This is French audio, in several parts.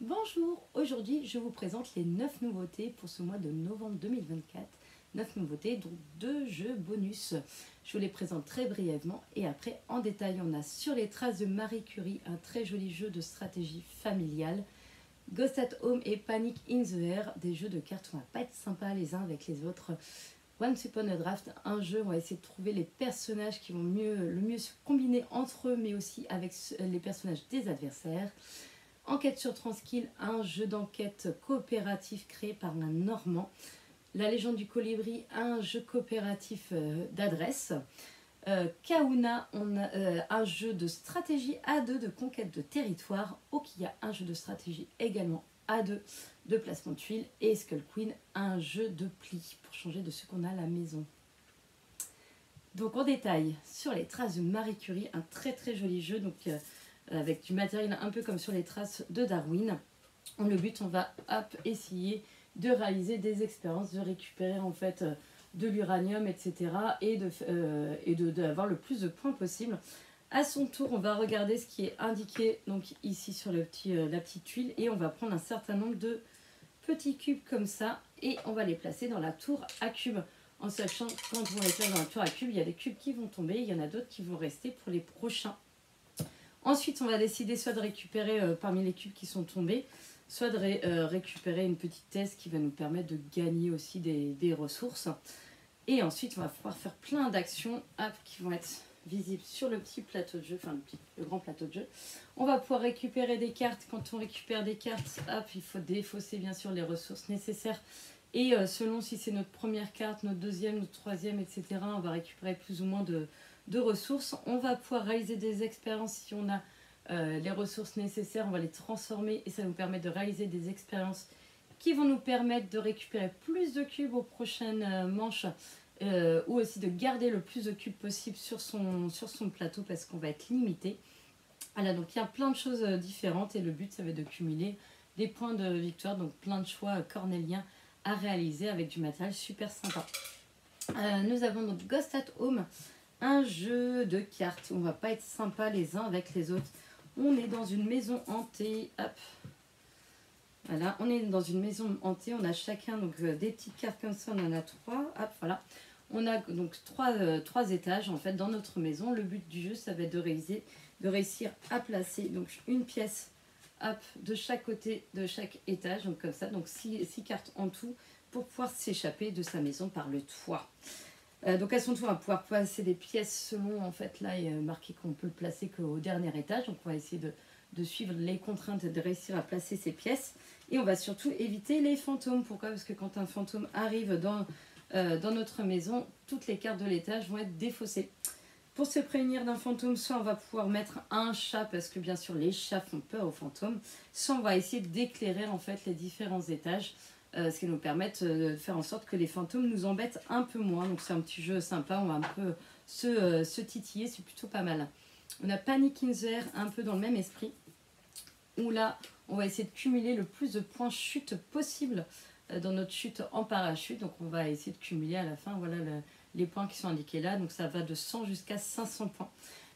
Bonjour, aujourd'hui je vous présente les 9 nouveautés pour ce mois de novembre 2024. 9 nouveautés, donc 2 jeux bonus. Je vous les présente très brièvement et après en détail on a Sur les traces de Marie Curie, un très joli jeu de stratégie familiale. Ghost at Home et Panic in the Air, des jeux de cartes qui ne vont pas être sympas les uns avec les autres. Once Upon a Draft, un jeu où on va essayer de trouver les personnages qui vont le mieux se combiner entre eux mais aussi avec les personnages des adversaires. Enquête sur Transkill, un jeu d'enquête coopératif créé par un Normand. La légende du colibri, un jeu coopératif d'adresse. Kauna, un jeu de stratégie à deux de conquête de territoire. Okia, un jeu de stratégie également à deux de placement de tuiles. Et Skull Queen, un jeu de plis pour changer de ce qu'on a à la maison. Donc en détail, Sur les traces de Marie Curie, un très très joli jeu. Donc avec du matériel un peu comme Sur les traces de Darwin. Le but, on va essayer de réaliser des expériences, de récupérer en fait de l'uranium, etc. et d'avoir le plus de points possible. À son tour, on va regarder ce qui est indiqué donc ici sur la petite tuile et on va prendre un certain nombre de petits cubes comme ça et on va les placer dans la tour à cubes. En sachant que quand on les place dans la tour à cubes, il y a des cubes qui vont tomber, il y en a d'autres qui vont rester pour les prochains. Ensuite, on va décider soit de récupérer parmi les cubes qui sont tombés, soit de récupérer une petite thèse qui va nous permettre de gagner aussi des ressources. Et ensuite, on va pouvoir faire plein d'actions qui vont être visibles sur le petit plateau de jeu, enfin le grand plateau de jeu. On va pouvoir récupérer des cartes. Quand on récupère des cartes, il faut défausser bien sûr les ressources nécessaires. Et selon si c'est notre première carte, notre deuxième, notre troisième, etc., on va récupérer plus ou moins de ressources. On va pouvoir réaliser des expériences si on a les ressources nécessaires, on va les transformer et ça nous permet de réaliser des expériences qui vont nous permettre de récupérer plus de cubes aux prochaines manches ou aussi de garder le plus de cubes possible sur son plateau parce qu'on va être limité. Voilà, donc il y a plein de choses différentes et le but ça va être de cumuler des points de victoire, donc plein de choix cornéliens à réaliser avec du matériel super sympa. Nous avons donc Ghost at Home, un jeu de cartes où on va pas être sympa les uns avec les autres. On est dans une maison hantée. Hop. Voilà, on est dans une maison hantée. On a chacun donc des petites cartes comme ça. On en a 3. Hop, voilà. On a donc trois étages en fait dans notre maison. Le but du jeu, ça va être de réussir à placer donc une pièce de chaque côté de chaque étage. Donc comme ça, donc 6 cartes en tout pour pouvoir s'échapper de sa maison par le toit. Donc à son tour, on va pouvoir placer des pièces selon, en fait, là il est marqué qu'on peut le placer qu'au dernier étage. Donc on va essayer de suivre les contraintes et de réussir à placer ces pièces. Et on va surtout éviter les fantômes. Pourquoi? Parce que quand un fantôme arrive dans notre maison, toutes les cartes de l'étage vont être défaussées. Pour se prémunir d'un fantôme, soit on va pouvoir mettre un chat, parce que bien sûr les chats font peur aux fantômes, soit on va essayer d'éclairer en fait les différents étages. Ce qui nous permet de faire en sorte que les fantômes nous embêtent un peu moins. Donc c'est un petit jeu sympa, on va un peu se titiller, c'est plutôt pas mal. On a Panic in the Air, un peu dans le même esprit, où là on va essayer de cumuler le plus de points chute possible dans notre chute en parachute. Donc on va essayer de cumuler à la fin, voilà les points qui sont indiqués là. Donc ça va de 100 jusqu'à 500 points.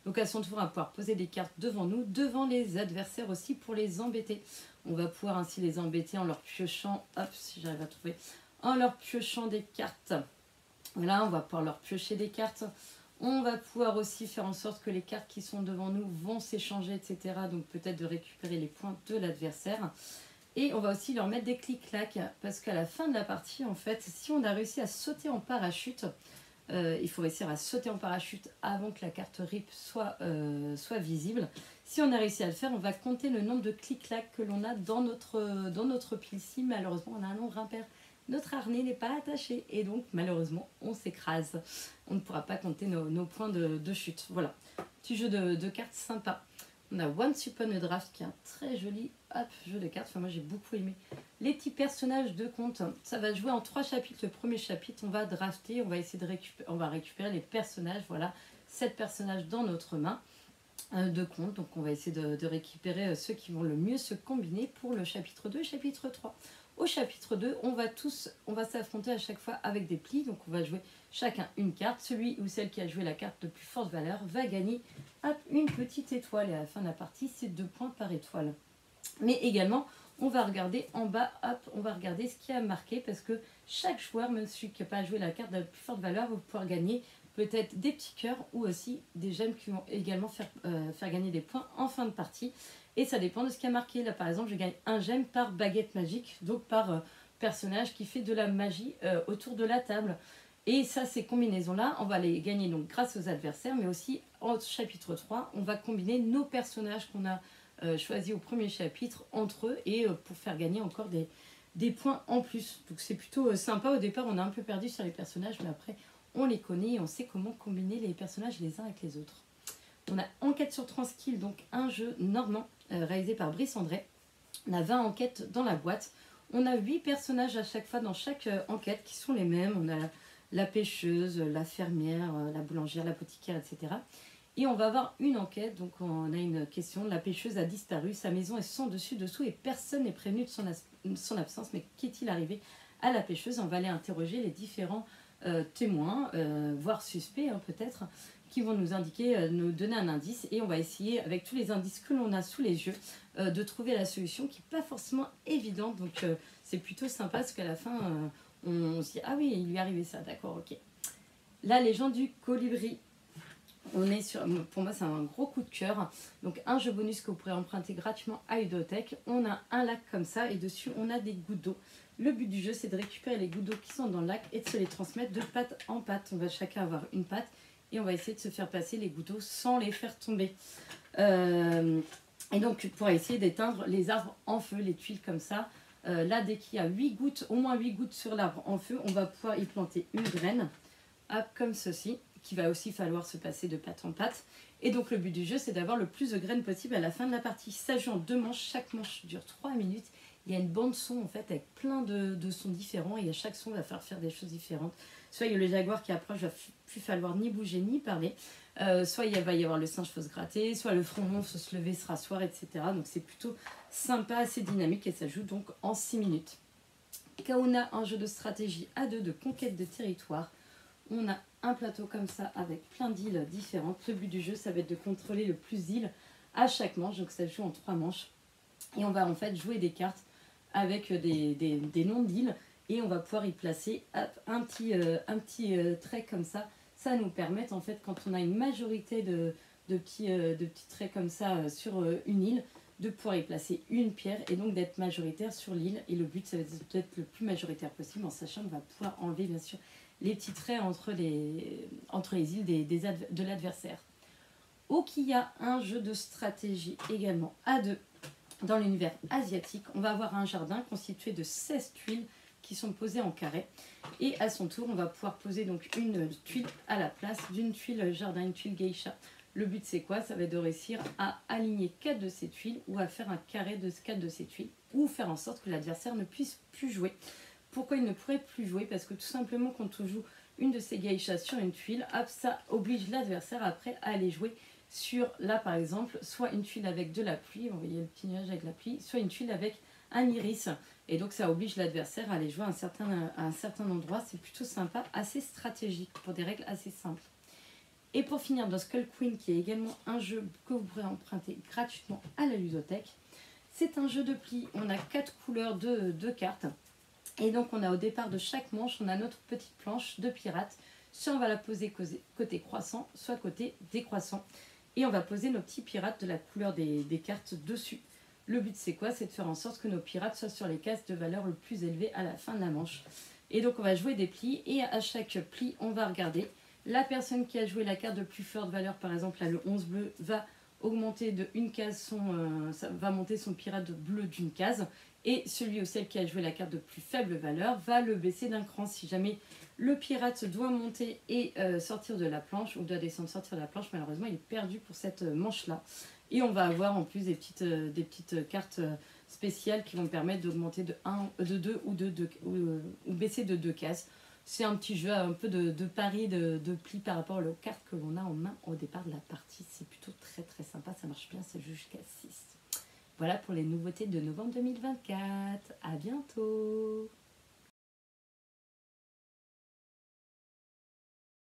Donc à son tour, on va pouvoir poser des cartes devant nous, devant les adversaires aussi pour les embêter. On va pouvoir ainsi les embêter en leur piochant, si j'arrive à trouver, en leur piochant des cartes. Voilà, on va pouvoir leur piocher des cartes. On va pouvoir aussi faire en sorte que les cartes qui sont devant nous vont s'échanger, etc. Donc peut-être de récupérer les points de l'adversaire. Et on va aussi leur mettre des clics-clacs, parce qu'à la fin de la partie, en fait, si on a réussi à sauter en parachute, il faut réussir à sauter en parachute avant que la carte RIP soit visible. Si on a réussi à le faire, on va compter le nombre de clics-clacs que l'on a dans notre pile. Si malheureusement on a un nombre impair, notre harnais n'est pas attaché et donc malheureusement on s'écrase. On ne pourra pas compter nos points de chute. Voilà, petit jeu de cartes sympa. On a Once Upon a Draft qui est un très joli jeu de cartes. Enfin, moi j'ai beaucoup aimé les petits personnages de conte. Ça va jouer en 3 chapitres. Le premier chapitre, on va drafter, on va essayer on va récupérer les personnages. Voilà, 7 personnages dans notre main de conte. Donc on va essayer de récupérer ceux qui vont le mieux se combiner pour le chapitre 2 et chapitre 3. Au chapitre 2, on va s'affronter à chaque fois avec des plis. Donc on va jouer chacun une carte. Celui ou celle qui a joué la carte de plus forte valeur va gagner une petite étoile. Et à la fin de la partie, c'est 2 points par étoile. Mais également, on va regarder en bas, hop, on va regarder ce qui a marqué parce que chaque joueur, même celui qui n'a pas joué la carte de la plus forte valeur, va pouvoir gagner peut-être des petits cœurs ou aussi des gemmes qui vont également faire gagner des points en fin de partie. Et ça dépend de ce qui a marqué. Là, par exemple, je gagne un gemme par baguette magique, donc par personnage qui fait de la magie autour de la table. Et ça, ces combinaisons-là, on va les gagner donc grâce aux adversaires, mais aussi en chapitre 3, on va combiner nos personnages qu'on a choisis au premier chapitre entre eux et pour faire gagner encore des points en plus. Donc c'est plutôt sympa. Au départ, on est un peu perdu sur les personnages, mais après, on les connaît et on sait comment combiner les personnages les uns avec les autres. On a Enquête sur Transkill, donc un jeu normand réalisé par Brice André. On a 20 enquêtes dans la boîte. On a 8 personnages à chaque fois dans chaque enquête qui sont les mêmes. On a la pêcheuse, la fermière, la boulangère, l'apothicaire, etc. Et on va avoir une enquête, donc on a une question. La pêcheuse a disparu, sa maison est sans dessus-dessous et personne n'est prévenu de son absence. Mais qu'est-il arrivé à la pêcheuse? On va aller interroger les différents témoins, voire suspects peut-être, qui vont nous indiquer, nous donner un indice. Et on va essayer, avec tous les indices que l'on a sous les yeux, de trouver la solution qui n'est pas forcément évidente. Donc c'est plutôt sympa parce qu'à la fin, on se dit « Ah oui, il lui est arrivé ça, d'accord, ok ». La légende du colibri. On est sur, pour moi, c'est un gros coup de cœur. Donc, un jeu bonus que vous pourrez emprunter gratuitement à Ludothèque. On a un lac comme ça et dessus, on a des gouttes d'eau. Le but du jeu, c'est de récupérer les gouttes d'eau qui sont dans le lac et de se les transmettre de patte en patte. On va chacun avoir une patte et on va essayer de se faire passer les gouttes d'eau sans les faire tomber. Et donc, pour essayer d'éteindre les arbres en feu, les tuiles comme ça. Là, dès qu'il y a 8 gouttes, au moins 8 gouttes sur l'arbre en feu, on va pouvoir y planter une graine, hop, comme ceci, qui va aussi falloir se passer de patte en patte. Et donc le but du jeu, c'est d'avoir le plus de graines possible à la fin de la partie. Ça joue en 2 manches, chaque manche dure 3 minutes. Il y a une bande son en fait avec plein de sons différents et à chaque son va faire des choses différentes. Soit il y a le jaguar qui approche, il va plus falloir ni bouger ni parler. Soit il va y avoir le singe faut se gratter, soit le front rond faut se lever, se rasseoir, etc. Donc c'est plutôt sympa, assez dynamique et ça joue donc en 6 minutes. Kaona, un jeu de stratégie à 2 de conquête de territoire. On a un plateau comme ça avec plein d'îles différentes. Le but du jeu, ça va être de contrôler le plus d'îles à chaque manche. Donc ça joue en 3 manches. Et on va en fait jouer des cartes avec des noms d'îles. Et on va pouvoir y placer un petit trait comme ça. Ça nous permet en fait, quand on a une majorité de petits traits comme ça sur une île, de pouvoir y placer une pierre et donc d'être majoritaire sur l'île. Et le but, ça va être d'être le plus majoritaire possible en sachant qu'on va pouvoir enlever bien sûr les petits traits entre les îles de l'adversaire. Okiya, un jeu de stratégie également à 2 dans l'univers asiatique. On va avoir un jardin constitué de 16 tuiles qui sont posées en carré. Et à son tour, on va pouvoir poser donc une tuile à la place d'une tuile jardin, une tuile geisha. Le but c'est quoi? Ça va être de réussir à aligner 4 de ces tuiles ou à faire un carré de 4 de ces tuiles ou faire en sorte que l'adversaire ne puisse plus jouer. Pourquoi il ne pourrait plus jouer? Parce que tout simplement quand on joue une de ces geishas sur une tuile, hop, ça oblige l'adversaire après à aller jouer sur, là par exemple, soit une tuile avec de la pluie, vous voyez le petit nuage avec la pluie, soit une tuile avec un iris. Et donc ça oblige l'adversaire à aller jouer à un certain endroit. C'est plutôt sympa, assez stratégique pour des règles assez simples. Et pour finir, dans Skull Queen, qui est également un jeu que vous pourrez emprunter gratuitement à la ludothèque. C'est un jeu de pli, on a 4 couleurs de cartes. Et donc on a au départ de chaque manche, on a notre petite planche de pirate. Soit on va la poser côté croissant, soit côté décroissant. Et on va poser nos petits pirates de la couleur des cartes dessus. Le but c'est quoi? C'est de faire en sorte que nos pirates soient sur les cases de valeur le plus élevée à la fin de la manche. Et donc on va jouer des plis et à chaque pli on va regarder. La personne qui a joué la carte de plus forte valeur, par exemple là, le 11 bleu, va augmenter de une case va monter son pirate bleu d'une case. Et celui ou celle qui a joué la carte de plus faible valeur va le baisser d'un cran. Si jamais le pirate doit monter et sortir de la planche, ou doit descendre, sortir de la planche, malheureusement il est perdu pour cette manche-là. Et on va avoir en plus des petites cartes spéciales qui vont permettre d'augmenter de 2 ou baisser de 2 cases. C'est un petit jeu un peu de pari, de pli par rapport aux cartes que l'on a en main au départ de la partie. C'est plutôt très très sympa, ça marche bien, ça joue jusqu'à 6. Voilà pour les nouveautés de novembre 2024. À bientôt!